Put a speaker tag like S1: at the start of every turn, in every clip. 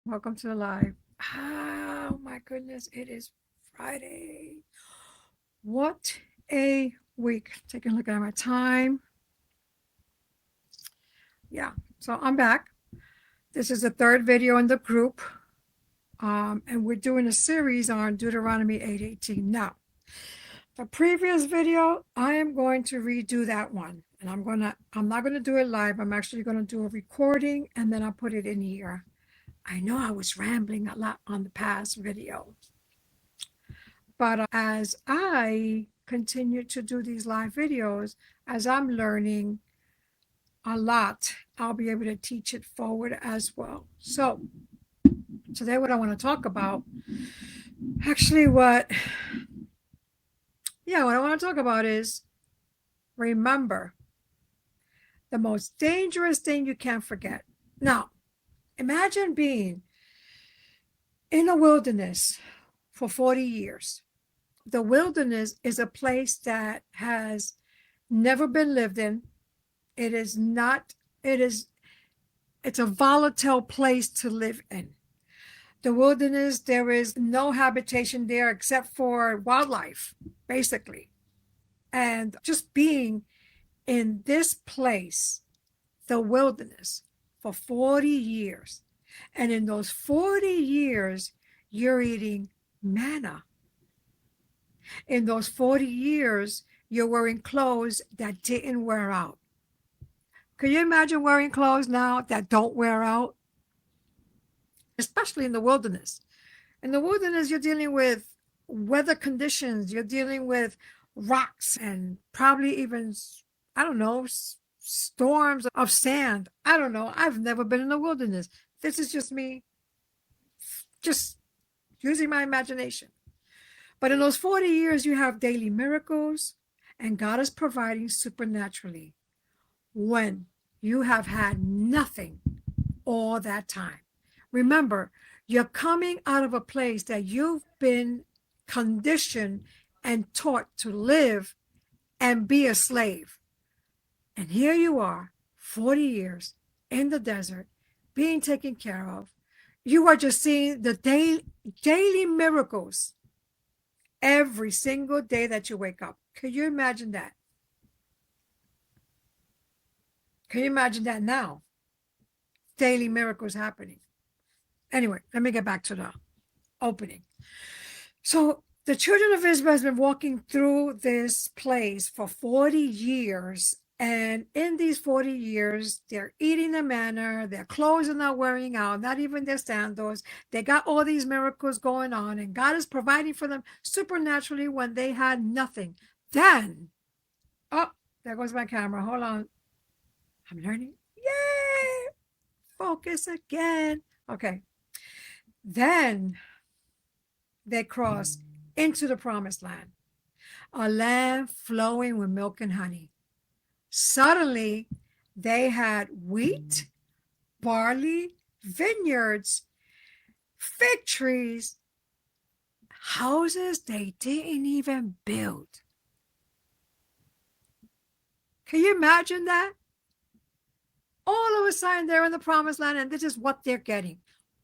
S1: Welcome to the live. Oh my goodness, it is Friday. What a week. Taking a look at my time. Yeah, so I'm back. This is the third video in the group. And we're doing a series on Deuteronomy 8:18. Now, the previous video, I am going to redo that one. And I'm not gonna do it live. I'm actually gonna do a recording and then I'll put it in here. I know I was rambling a lot on the past video, but as I continue to do these live videos, as I'm learning a lot, I'll be able to teach it forward as well. So today what I want to talk about, actually what I want to talk about is remember the most dangerous thing you can't forget. Now, imagine being in a wilderness for 40 years. The wilderness is a place that has never been lived in. It is not, it's a volatile place to live in. The wilderness, there is no habitation there except for wildlife, basically. And just being in this place, the wilderness, for 40 years. And in those 40 years, you're eating manna. In those 40 years, you're wearing clothes that didn't wear out. Can you imagine wearing clothes now that don't wear out? Especially in the wilderness. In the wilderness, you're dealing with weather conditions. You're dealing with rocks and probably even, I don't know, storms of sand. I don't know. I've never been in the wilderness. This is just me just using my imagination. But in those 40 years, you have daily miracles, and God is providing supernaturally when you have had nothing all that time. Remember, you're coming out of a place that you've been conditioned and taught to live and be a slave. And here you are, 40 years in the desert, being taken care of. You are just seeing the daily miracles every single day that you wake up. Can you imagine that? Can you imagine that now? Daily miracles happening. Anyway, let me get back to the opening. So the children of Israel has been walking through this place for 40 years. And in these 40 years, they're eating the manna, their clothes are not wearing out, not even their sandals. They got all these miracles going on, and God is providing for them supernaturally when they had nothing. Then, oh, there goes my camera. Hold on. I'm learning. Yay! Focus again. Okay. Then they cross into the promised land, a land flowing with milk and honey. Suddenly, they had wheat, barley, vineyards, fig trees, houses they didn't even build. Can you imagine that? All of a sudden, they're in the promised land, and this is what they're getting.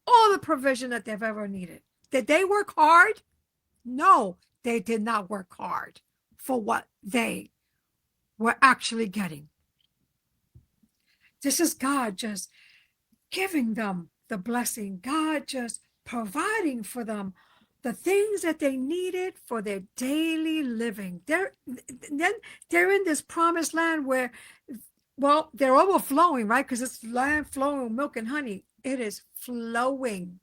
S1: All the provision that they've ever needed. Did they work hard? No, they did not work hard for what they were actually getting. This is God just giving them the blessing, God just providing for them the things that they needed for their daily living. They're in this promised land where, well, they're overflowing, right? Because it's land flowing with milk and honey. It is flowing.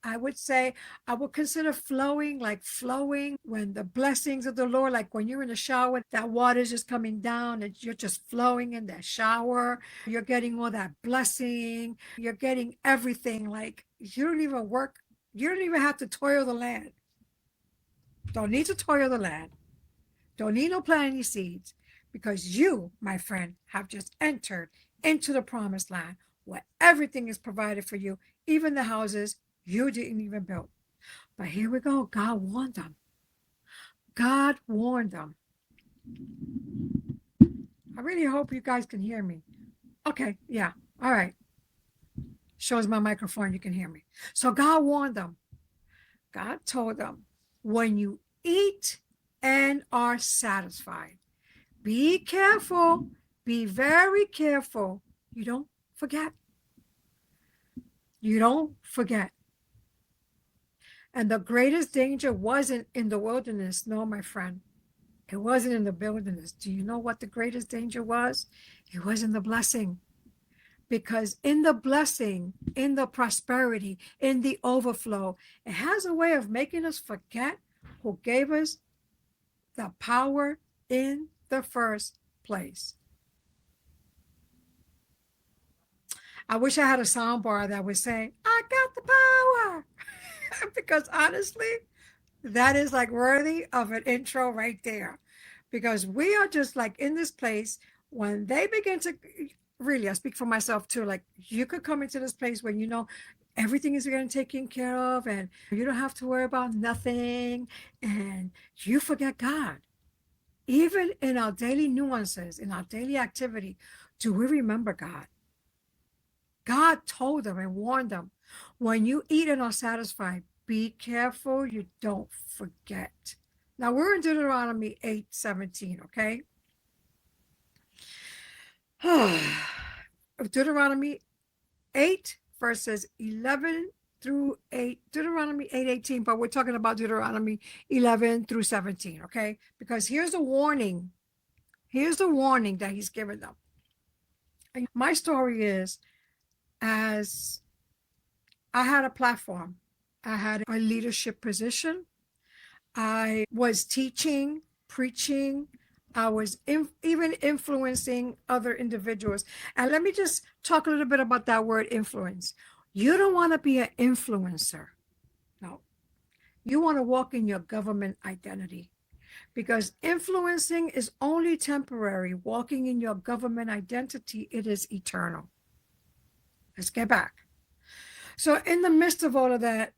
S1: I would say, I would consider flowing like flowing when the blessings of the Lord, like when you're in the shower, that water is just coming down and you're just flowing in that shower. You're getting all that blessing. You're getting everything. Like you don't even work. You don't even have to toil the land. Don't need to toil the land. Don't need no plant any seeds, because you, my friend, have just entered into the promised land where everything is provided for you, even the houses you didn't even build. But here we go. God warned them. God warned them. I really hope you guys can hear me. Okay, yeah. All right. Shows my microphone, you can hear me. So God warned them. God told them, when you eat and are satisfied, be careful, be very careful. You don't forget. You don't forget. And the greatest danger wasn't in the wilderness. No, my friend. It wasn't in the wilderness. Do you know what the greatest danger was? It was in the blessing. Because in the blessing, in the prosperity, in the overflow, it has a way of making us forget who gave us the power in the first place. I wish I had a soundbar that would say, I got the power. Because honestly, that is like worthy of an intro right there. Because we are just like in this place when they begin to really, I speak for myself too, like you could come into this place when you know everything is getting taken care of and you don't have to worry about nothing and you forget God. Even in our daily nuances, in our daily activity, do we remember God? God told them and warned them, when you eat and are satisfied, be careful you don't forget. Now we're in Deuteronomy 8:17, okay? Deuteronomy 8, verses 11 through 8, Deuteronomy 8:18, but we're talking about Deuteronomy 11 through 17, okay? Because here's a warning. Here's the warning that he's given them. And my story is, as I had a platform, I had a leadership position, I was teaching, preaching, I was even influencing other individuals. And let me just talk a little bit about that word influence. You don't want to be an influencer. No. You want to walk in your government identity, because influencing is only temporary. Walking in your government identity, it is eternal. Let's get back. So in the midst of all of that,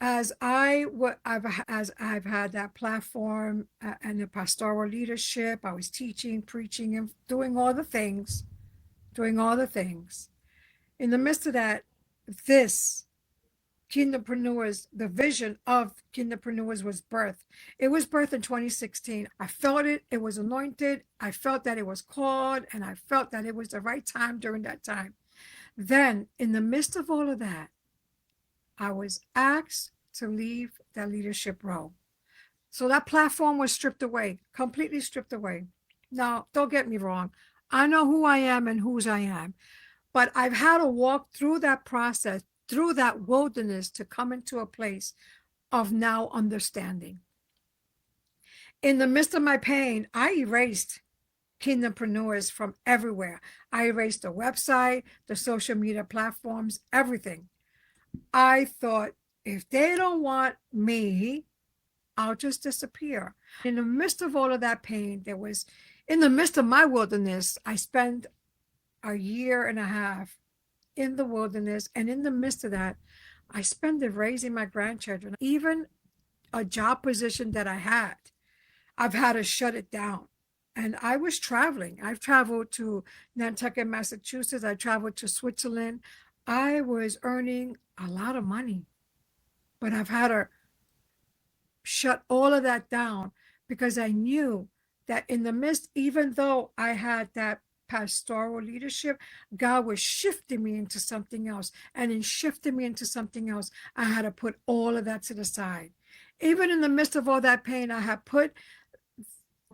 S1: as I've had that platform and the pastoral leadership, I was teaching, preaching, and doing all the things, doing all the things. In the midst of that, this Kingdompreneurs, the vision of Kingdompreneurs was birthed. It was birthed in 2016. I felt it. It was anointed. I felt that it was called, and I felt that it was the right time during that time. Then, in the midst of all of that, I was asked to leave that leadership role. So that platform was stripped away, completely stripped away. Now, don't get me wrong. I know who I am and whose I am, but I've had to walk through that process, through that wilderness to come into a place of now understanding. In the midst of my pain, I erased Kingdompreneurs from everywhere. I erased the website, the social media platforms, everything. I thought, if they don't want me, I'll just disappear. In the midst of all of that pain, in the midst of my wilderness, I spent a year and a half in the wilderness. And in the midst of that, I spent it raising my grandchildren. Even a job position that I had, I've had to shut it down. And I was traveling. I've traveled to Nantucket, Massachusetts. I traveled to Switzerland. I was earning a lot of money, but I've had to shut all of that down because I knew that in the midst, even though I had that pastoral leadership, God was shifting me into something else. And in shifting me into something else, I had to put all of that to the side. Even in the midst of all that pain, I had put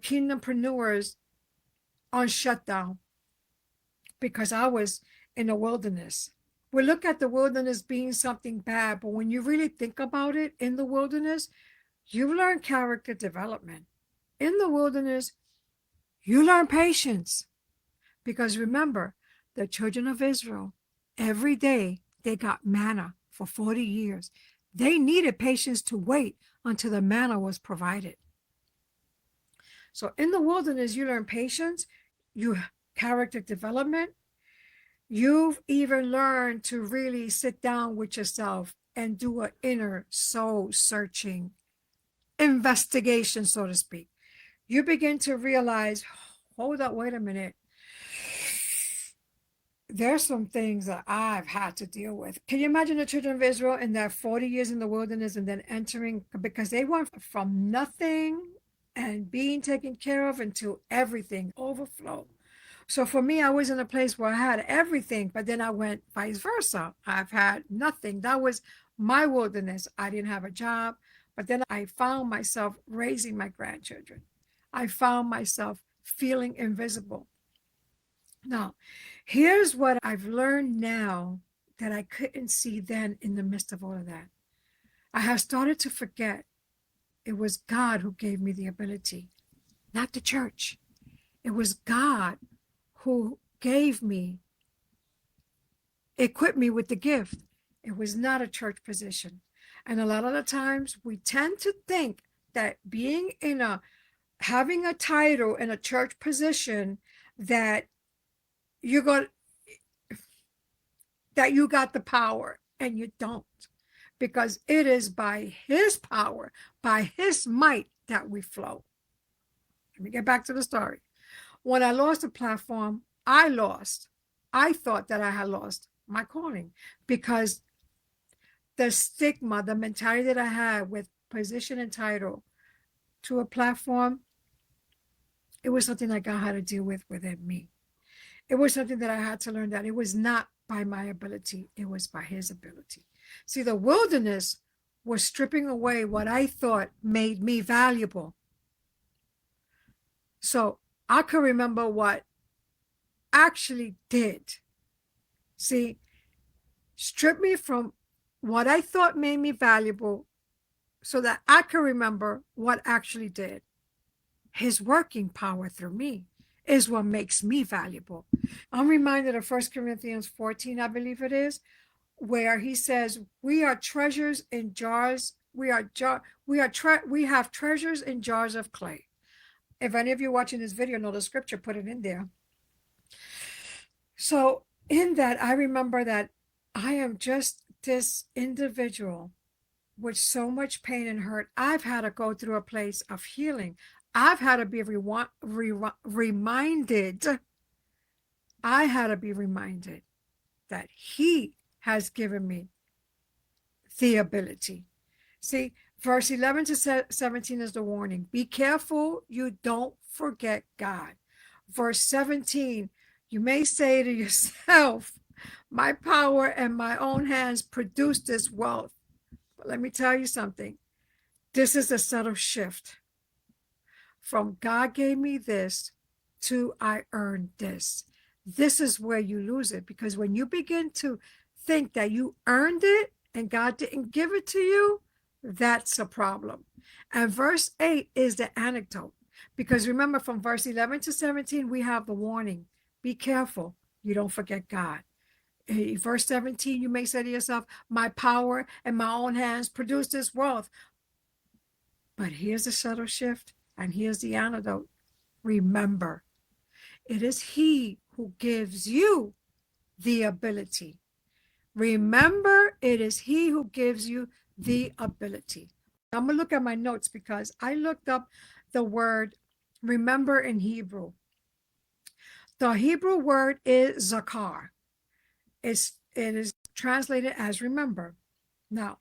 S1: Kingdompreneurs on shutdown because I was in the wilderness. We look at the wilderness being something bad, but when you really think about it, in the wilderness, you learn character development. In the wilderness, you learn patience. Because remember, the children of Israel, every day they got manna for 40 years. They needed patience to wait until the manna was provided. So in the wilderness, you learn patience, you character development. You've even learned to really sit down with yourself and do an inner soul searching investigation, so to speak. You begin to realize, hold up, wait a minute. there's some things that I've had to deal with. Can you imagine the children of Israel in their 40 years in the wilderness and then entering, because they went from nothing and being taken care of until everything overflowed. So for me, I was in a place where I had everything, but then I went vice versa. I've had nothing. That was my wilderness. I didn't have a job, but then I found myself raising my grandchildren. I found myself feeling invisible. Now, here's what I've learned now that I couldn't see then in the midst of all of that. I have started to forget it was God who gave me the ability, not the church. It was God who gave me, equipped me with the gift. It was not a church position. And a lot of the times we tend to think that being in having a title in a church position, that you're going that you got the power, and you don't, because it is by his power, by his might that we flow. Let me get back to the story. When I lost the platform, I thought that I had lost my calling, because the stigma, the mentality that I had with position and title to a platform, it was something that God had to deal with within me. It was something that I had to learn, that it was not by my ability, it was by his ability. See, the wilderness was stripping away what I thought made me valuable. So I could remember what actually did. See, strip me from what I thought made me valuable so that I could remember what actually did. His working power through me is what makes me valuable. I'm reminded of 1 Corinthians 14, I believe it is, where he says, we are treasures in jars. We have treasures in jars of clay. If any of you watching this video know the scripture, put it in there. So in that, I remember that I am just this individual with so much pain and hurt. I've had to go through a place of healing. I've had to be reminded. I had to be reminded that he has given me the ability. See, verse 11 to 17 is the warning. Be careful you don't forget God. Verse 17, you may say to yourself, my power and my own hands produce this wealth. But let me tell you something. This is a subtle shift from God gave me this to I earned this. This is where you lose it, because when you begin to think that you earned it and God didn't give it to you, that's a problem. And verse 8 is the anecdote, because remember, from verse 11 to 17, we have the warning. Be careful you don't forget God. In verse 17, you may say to yourself, my power and my own hands produce this wealth. But here's the subtle shift, and here's the antidote. Remember, it is he who gives you the ability. Remember, it is he who gives you the ability. I'm going to look at my notes, because I looked up the word remember in Hebrew. The Hebrew word is zakar. It is translated as remember. Now,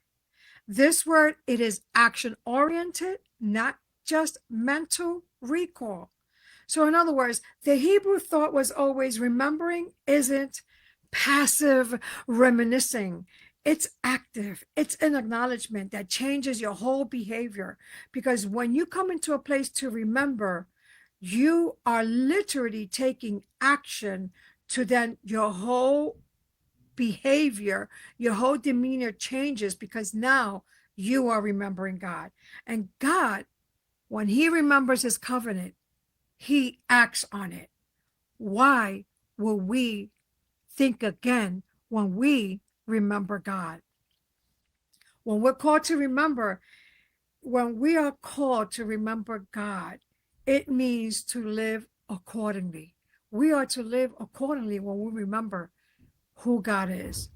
S1: this word, it is action oriented, not just mental recall. So in other words, the Hebrew thought was always remembering isn't passive reminiscing. It's active. It's an acknowledgement that changes your whole behavior. Because when you come into a place to remember, you are literally taking action to then your whole behavior, your whole demeanor changes, because now you are remembering God. And God, when he remembers his covenant, he acts on it. Why will we think again when we remember God? When we're called to remember, when we are called to remember God, it means to live accordingly. We are to live accordingly when we remember who God is.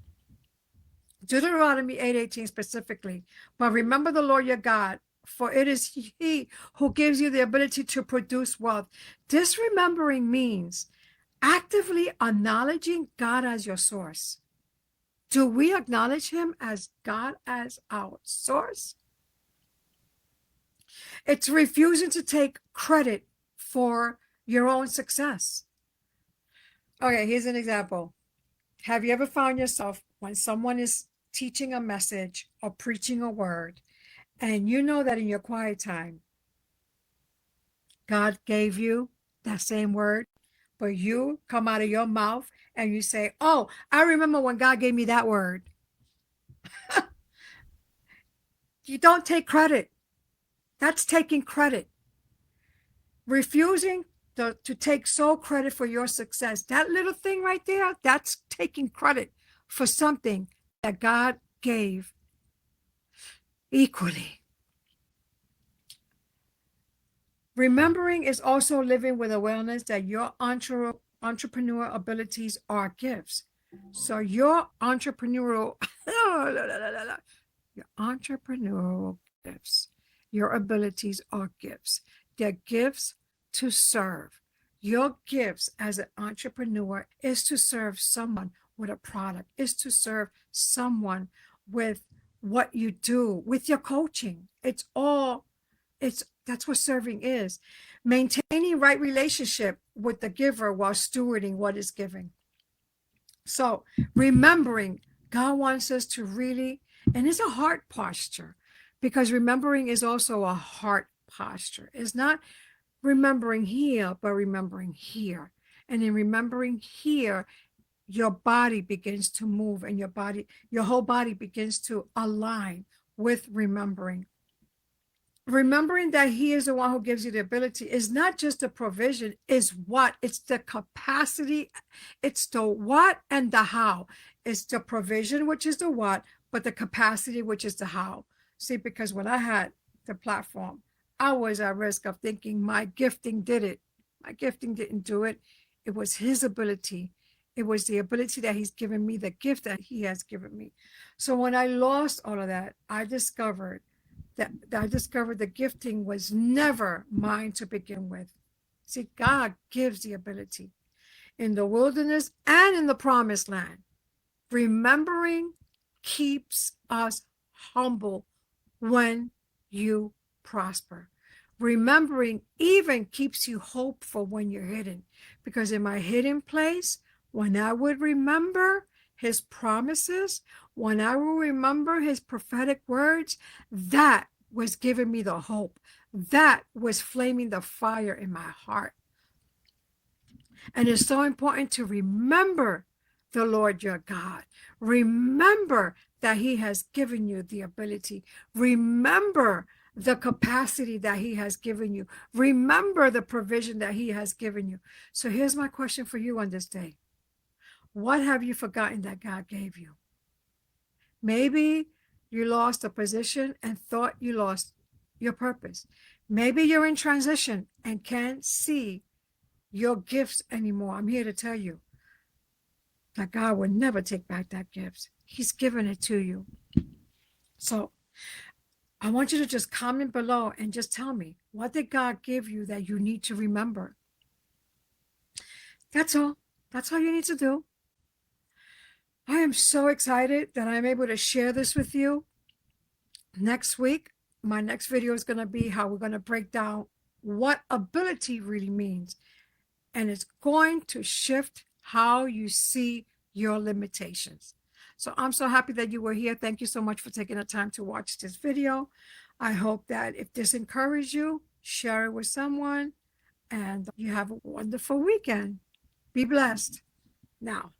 S1: Deuteronomy 8:18 specifically, but remember the Lord your God, for it is he who gives you the ability to produce wealth. This remembering means actively acknowledging God as your source. Do we acknowledge him as God as our source? It's refusing to take credit for your own success. Okay, here's an example. Have you ever found yourself when someone is teaching a message or preaching a word, and you know that in your quiet time, God gave you that same word, but you come out of your mouth and you say, "Oh, I remember when God gave me that word." You don't take credit. That's taking credit. Refusing to take sole credit for your success. That little thing right there, that's taking credit for something that God gave equally. Remembering is also living with awareness that your entrepreneur abilities are gifts. So your entrepreneurial your entrepreneurial gifts, your abilities are gifts. They're gifts to serve. Your gifts as an entrepreneur is to serve someone with a product, is to serve someone with what you do, with your coaching. It's that's what serving is. Maintaining right relationship with the giver while stewarding what is given. So remembering, God wants us to really, and it's a heart posture, because remembering is also a heart posture. It's not remembering here, but remembering here. And in remembering here, your body begins to move, and your whole body begins to align with remembering. Remembering that he is the one who gives you the ability is not just the provision, is what? It's the capacity, it's the what and the how. It's the provision, which is the what, but the capacity, which is the how. See, because when I had the platform, I was at risk of thinking my gifting did it. My gifting didn't do it. It was his ability. It was the ability that he's given me, the gift that he has given me. So when I lost all of that, I discovered the gifting was never mine to begin with. See, God gives the ability in the wilderness and in the promised land. Remembering keeps us humble when you prosper. Remembering even keeps you hopeful when you're hidden. Because in my hidden place, when I would remember his promises, when I will remember his prophetic words, that was giving me the hope. That was flaming the fire in my heart. And it's so important to remember the Lord your God. Remember that he has given you the ability. Remember the capacity that he has given you. Remember the provision that he has given you. So here's my question for you on this day. What have you forgotten that God gave you? Maybe you lost a position and thought you lost your purpose. Maybe you're in transition and can't see your gifts anymore. I'm here to tell you that God will never take back that gift. He's given it to you. So I want you to just comment below and just tell me, what did God give you that you need to remember? That's all. That's all you need to do. I am so excited that I'm able to share this with you. Next week, my next video is going to be how we're going to break down what ability really means. And it's going to shift how you see your limitations. So I'm so happy that you were here. Thank you so much for taking the time to watch this video. I hope that if this encouraged you, share it with someone, and you have a wonderful weekend. Be blessed. Now,